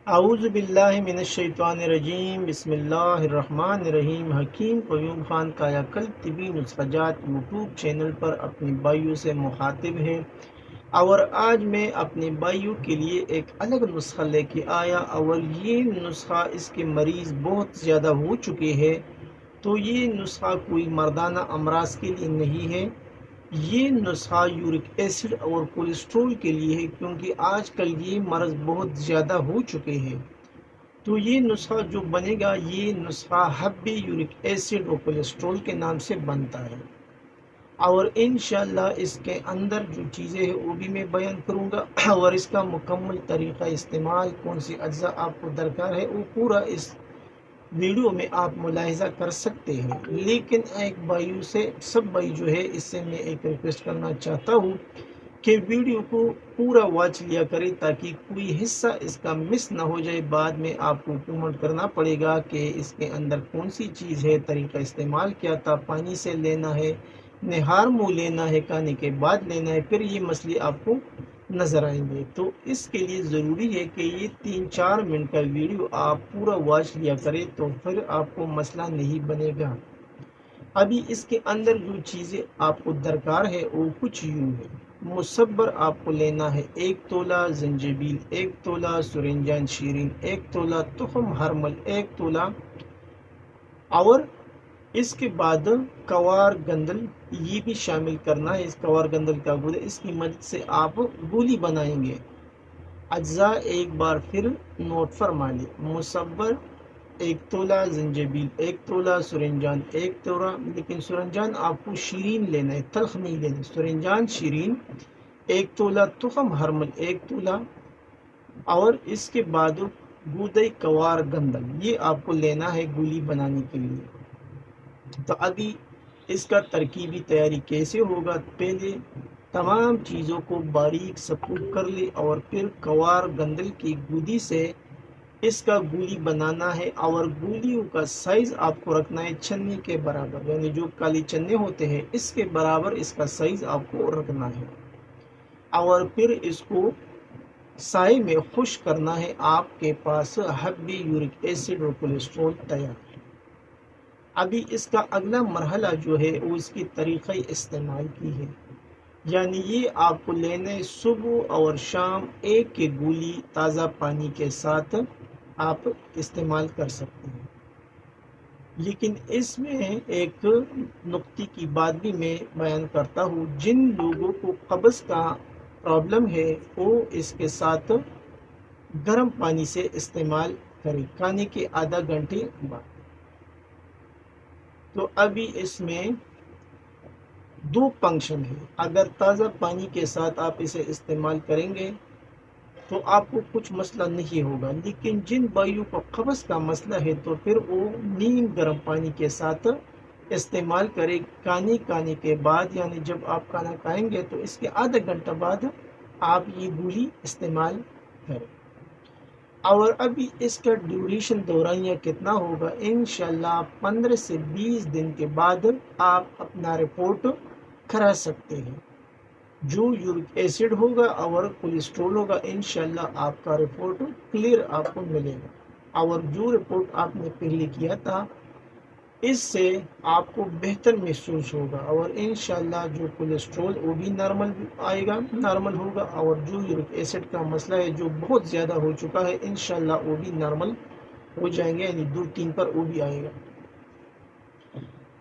اعوذ باللہ من الشیطان الرجیم، بسم اللہ الرحمن الرحیم۔ حکیم قیوم خان کایا کلب طبی نسخہ جات یوٹیوب چینل پر اپنے بھائیوں سے مخاطب ہے، اور آج میں اپنے بھائیوں کے لیے ایک الگ نسخہ لے کے آیا، اور یہ نسخہ اس کے مریض بہت زیادہ ہو چکے ہیں، تو یہ نسخہ کوئی مردانہ امراض کے لیے نہیں ہے، یہ نسخہ یورک ایسڈ اور کولیسٹرول کے لیے ہے، کیونکہ آج کل یہ مرض بہت زیادہ ہو چکے ہیں۔ تو یہ نسخہ جو بنے گا، یہ نسخہ حب یورک ایسڈ اور کولیسٹرول کے نام سے بنتا ہے، اور انشاءاللہ اس کے اندر جو چیزیں ہیں وہ بھی میں بیان کروں گا، اور اس کا مکمل طریقہ استعمال، کون سی اجزاء آپ کو درکار ہے، وہ پورا اس ویڈیو میں آپ ملاحظہ کر سکتے ہیں۔ لیکن ایک بھائیوں سے، سب بھائی جو ہے، اس سے میں ایک ریکویسٹ کرنا چاہتا ہوں کہ ویڈیو کو پورا واچ لیا کرے، تاکہ کوئی حصہ اس کا مس نہ ہو جائے، بعد میں آپ کو کمنٹ کرنا پڑے گا کہ اس کے اندر کون سی چیز ہے، طریقہ استعمال کیا تھا، پانی سے لینا ہے، نہار منہ لینا ہے، کھانے کے بعد لینا ہے، پھر یہ مسئلے آپ کو نظر آئیں گے۔ تو اس کے لیے ضروری ہے کہ یہ 3-4 منٹ کا ویڈیو آپ پورا واچ لیا کرے، تو پھر آپ کو مسئلہ نہیں بنے گا۔ ابھی اس کے اندر جو چیزیں آپ کو درکار ہے وہ کچھ یوں ہے۔ مصبر آپ کو لینا ہے 1 تولہ زنجبیل، 1 تولہ سرنجان شیرین، 1 تولہ تخم ہرمل، 1 تولہ، اور اس کے بعد کوار گندل یہ بھی شامل کرنا ہے۔ اس کوار گندل کا گودا، اس کی مدد سے آپ گولی بنائیں گے۔ اجزاء ایک بار پھر نوٹ فرما لیں: مصبر 1 تولہ زنجبیل، 1 تولہ سرنجان، 1 تولہ، لیکن سرنجان آپ کو شیرین لینا ہے، تلخ نہیں لینا، سرنجان شیرین، 1 تولہ تخم ہرمل، 1 تولہ، اور اس کے بعد گودئی کوار گندل یہ آپ کو لینا ہے گولی بنانے کے لیے۔ تو ابھی اس کا ترکیبی تیاری کیسے ہوگا؟ پہلے تمام چیزوں کو باریک سپوٹ کر لے، اور پھر کوار گندل کی گودی سے اس کا گولی بنانا ہے، اور گولیوں کا سائز آپ کو رکھنا ہے چنے کے برابر، یعنی جو کالی چنے ہوتے ہیں اس کے برابر اس کا سائز آپ کو رکھنا ہے، اور پھر اس کو سائے میں خشک کرنا ہے۔ آپ کے پاس حب یورک ایسڈ اور کولیسٹرول تیار ہے۔ ابھی اس کا اگلا مرحلہ جو ہے وہ اس کی طریقہ استعمال کی ہے، یعنی یہ آپ کو لینے صبح اور شام ایک گولی تازہ پانی کے ساتھ آپ استعمال کر سکتے ہیں۔ لیکن اس میں ایک نقطے کی بات بھی میں بیان کرتا ہوں: جن لوگوں کو قبض کا پرابلم ہے وہ اس کے ساتھ گرم پانی سے استعمال کریں، کھانے کے آدھا گھنٹے بعد۔ تو ابھی اس میں 2 فنکشن ہے۔ اگر تازہ پانی کے ساتھ آپ اسے استعمال کریں گے تو آپ کو کچھ مسئلہ نہیں ہوگا، لیکن جن بھائیوں کو قبض کا مسئلہ ہے تو پھر وہ نیم گرم پانی کے ساتھ استعمال کرے، کھانے کے بعد، یعنی جب آپ کھانا کھائیں گے تو اس کے آدھا گھنٹہ بعد آپ یہ گولی استعمال کریں۔ اور ابھی اس کا ڈیوریشن دورانیہ کتنا ہوگا؟ انشاءاللہ 15 سے 20 دن کے بعد آپ اپنا رپورٹ کرا سکتے ہیں۔ جو یورک ایسڈ ہوگا اور کولیسٹرول ہوگا، انشاءاللہ آپ کا رپورٹ کلیئر آپ کو ملے گا، اور جو رپورٹ آپ نے پہلے کیا تھا اس سے آپ کو بہتر محسوس ہوگا، اور انشاءاللہ جو کولیسٹرول وہ بھی نارمل آئے گا، نارمل ہوگا، اور جو یورک ایسڈ کا مسئلہ ہے جو بہت زیادہ ہو چکا ہے، انشاءاللہ وہ بھی نارمل ہو جائیں گے، یعنی 2-3 پر وہ بھی آئے گا۔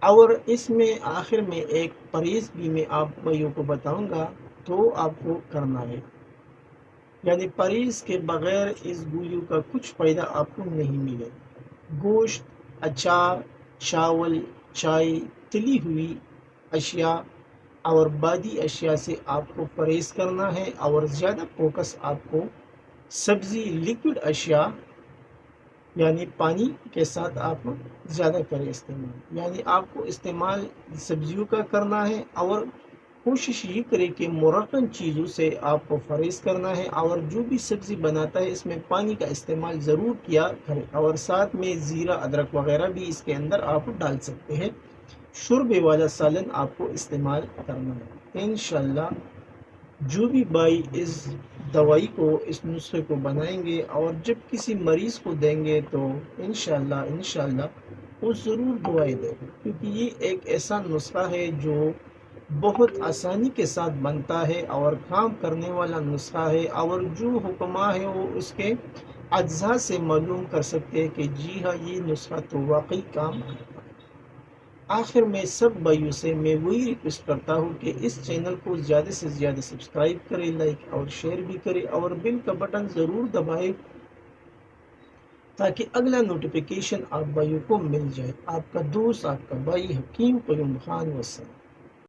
اور اس میں آخر میں ایک پرہیز بھی میں آپ بھائیوں کو بتاؤں گا، تو آپ کو کرنا ہے، یعنی پرہیز کے بغیر اس گولیوں کا کچھ فائدہ آپ کو نہیں ملے۔ گوشت، اچار، چاول، چائے، تلی ہوئی اشیاء اور بادی اشیاء سے آپ کو پرہیز کرنا ہے، اور زیادہ فوکس آپ کو سبزی، لیکوڈ اشیاء، یعنی پانی کے ساتھ آپ زیادہ کریں استعمال، یعنی آپ کو استعمال سبزیوں کا کرنا ہے، اور کوشش یہ کرے کہ مرکن چیزوں سے آپ کو پرہیز کرنا ہے، اور جو بھی سبزی بناتا ہے اس میں پانی کا استعمال ضرور کیا کرے، اور ساتھ میں زیرہ، ادرک وغیرہ بھی اس کے اندر آپ ڈال سکتے ہیں۔ شوربے والا سالن آپ کو استعمال کرنا ہے۔ انشاءاللہ جو بھی بھائی اس دوائی کو، اس نسخے کو بنائیں گے اور جب کسی مریض کو دیں گے تو انشاءاللہ وہ ضرور دعائیں دیں گے، کیونکہ یہ ایک ایسا نسخہ ہے جو بہت آسانی کے ساتھ بنتا ہے اور کام کرنے والا نسخہ ہے، اور جو حکماں ہے وہ اس کے اجزاء سے معلوم کر سکتے ہیں کہ جی ہاں یہ نسخہ تو واقعی کام کرتا ہے۔ آخر میں سب بھائیوں سے میں وہی ریکویسٹ کرتا ہوں کہ اس چینل کو زیادہ سے زیادہ سبسکرائب کریں، لائک اور شیئر بھی کریں، اور بیل کا بٹن ضرور دبائیں تاکہ اگلا نوٹیفیکیشن آپ بھائیوں کو مل جائے۔ آپ کا دوست، آپ کا بھائی حکیم قیوم خان، وسلم۔